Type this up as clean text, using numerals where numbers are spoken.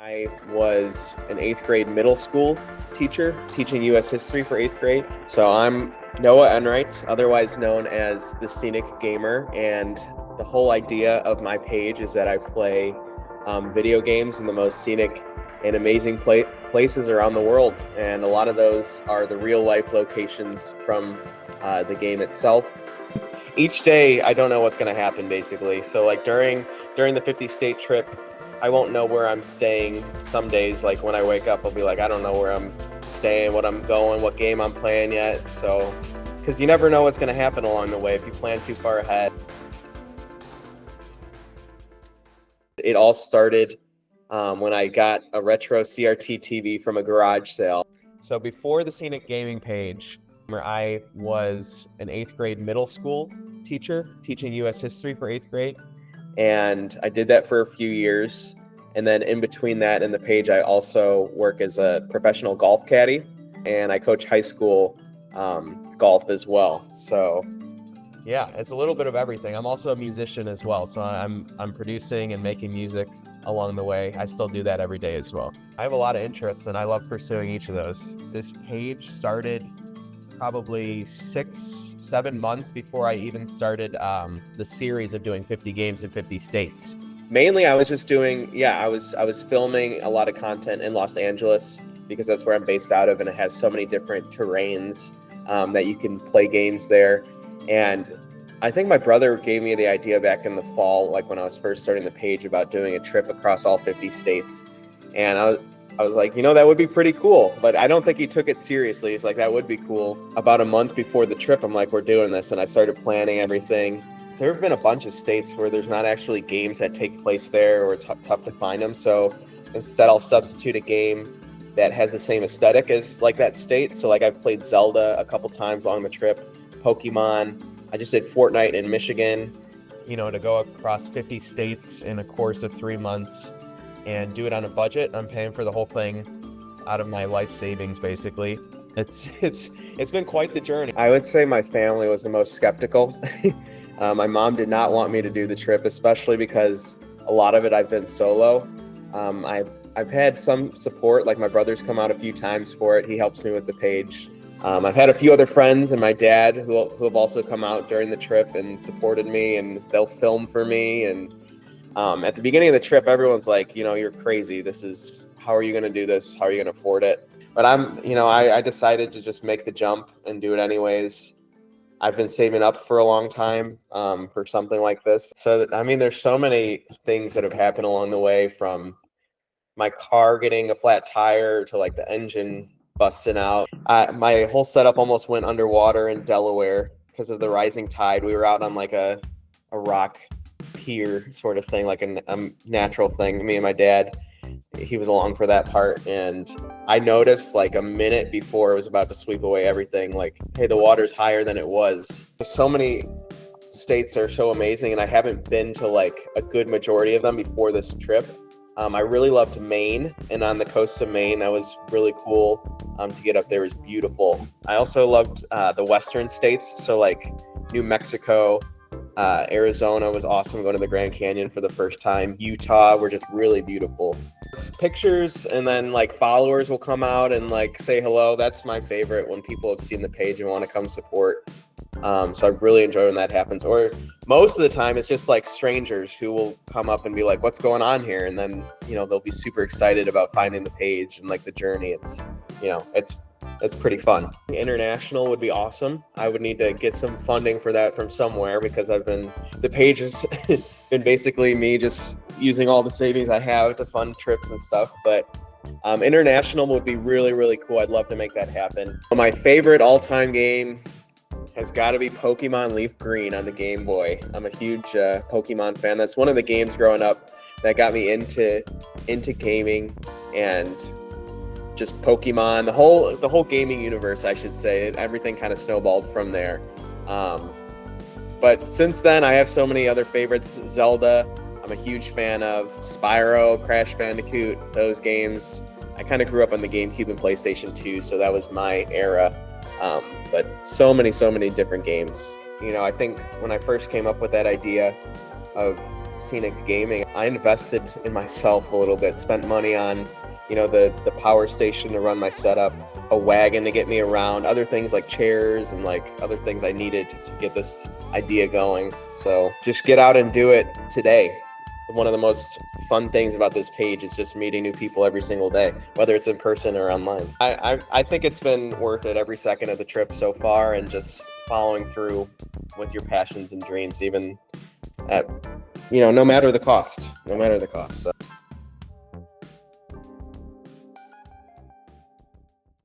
I was an 8th grade middle school teacher teaching U.S. history for 8th grade. So I'm Noah Enright, otherwise known as the Scenic Gamer, and the whole idea of my page is that I play video games in the most scenic and amazing places around the world, and a lot of those are the real life locations from the game itself. Each day I don't know what's going to happen, basically. So like during the 50 state trip, I won't know where I'm staying. Some days, like when I wake up, I'll be like, I don't know where I'm staying, what I'm going, what game I'm playing yet. So, because you never know what's going to happen along the way if you plan too far ahead. It all started when I got a retro CRT TV from a garage sale. So before the Scenic Gaming page, I was an 8th grade middle school teacher teaching U.S. history for 8th grade. And I did that for a few years. And then in between that and the page, I also work as a professional golf caddy, and I coach high school golf as well. So yeah, it's a little bit of everything. I'm also a musician as well. So I'm producing and making music along the way. I still do that every day as well. I have a lot of interests and I love pursuing each of those. This page started probably 6-7 months before I even started the series of doing 50 games in 50 states. Mainly I was just doing, I was filming a lot of content in Los Angeles because that's where I'm based out of, and it has so many different terrains that you can play games there. And I think my brother gave me the idea back in the fall, like when I was first starting the page, about doing a trip across all 50 states. And I was like, that would be pretty cool. But I don't think he took it seriously. He's like, that would be cool. About a month before the trip, I'm like, we're doing this. And I started planning everything. There have been a bunch of states where there's not actually games that take place there, or it's tough to find them. So instead, I'll substitute a game that has the same aesthetic as like that state. So like I've played Zelda a couple times along the trip, Pokemon. I just did Fortnite in Michigan. To go across 50 states in a course of 3 months and do it on a budget. I'm paying for the whole thing out of my life savings, basically. It's been quite the journey. I would say my family was the most skeptical. My mom did not want me to do the trip, especially because a lot of it I've been solo. I've had some support, like my brother's come out a few times for it. He helps me with the page. I've had a few other friends and my dad who have also come out during the trip and supported me, and they'll film for me. And at the beginning of the trip, everyone's like, you're crazy. How are you going to do this? How are you going to afford it? But I decided to just make the jump and do it anyways. I've been saving up for a long time for something like this. So, there's so many things that have happened along the way, from my car getting a flat tire to like the engine busting out. My whole setup almost went underwater in Delaware because of the rising tide. We were out on like a rock pier sort of thing, like a natural thing. Me and my dad, he was along for that part, and I noticed like a minute before it was about to sweep away everything, like, hey, the water's higher than it was. So many states are so amazing, and I haven't been to like a good majority of them before this trip. I really loved Maine, and on the coast of Maine, that was really cool to get up there. It was beautiful. I also loved the western states, so like New Mexico, Arizona was awesome, going to the Grand Canyon for the first time. Utah were just really beautiful. It's pictures, and then like followers will come out and like say hello. That's my favorite, when people have seen the page and want to come support. So I really enjoy when that happens. Or most of the time it's just like strangers who will come up and be like, what's going on here? And then, they'll be super excited about finding the page and like the journey. It's pretty fun. International would be awesome. I would need to get some funding for that from somewhere, because the page has been basically me just using all the savings I have to fund trips and stuff. But international would be really, really cool. I'd love to make that happen. My favorite all-time game has got to be Pokemon Leaf Green on the Game Boy. I'm a huge Pokemon fan. That's one of the games growing up that got me into gaming, and just Pokemon, the whole gaming universe, I should say. Everything kind of snowballed from there. But since then, I have so many other favorites. Zelda, I'm a huge fan of. Spyro, Crash Bandicoot, those games. I kind of grew up on the GameCube and PlayStation 2, so that was my era. But so many different games. I think when I first came up with that idea of Scenic Gaming, I invested in myself a little bit, spent money on, the power station to run my setup, a wagon to get me around, other things like chairs and like other things I needed to get this idea going. So just get out and do it today. One of the most fun things about this page is just meeting new people every single day, whether it's in person or online. I think it's been worth it every second of the trip so far, and just following through with your passions and dreams, even at, no matter the cost, So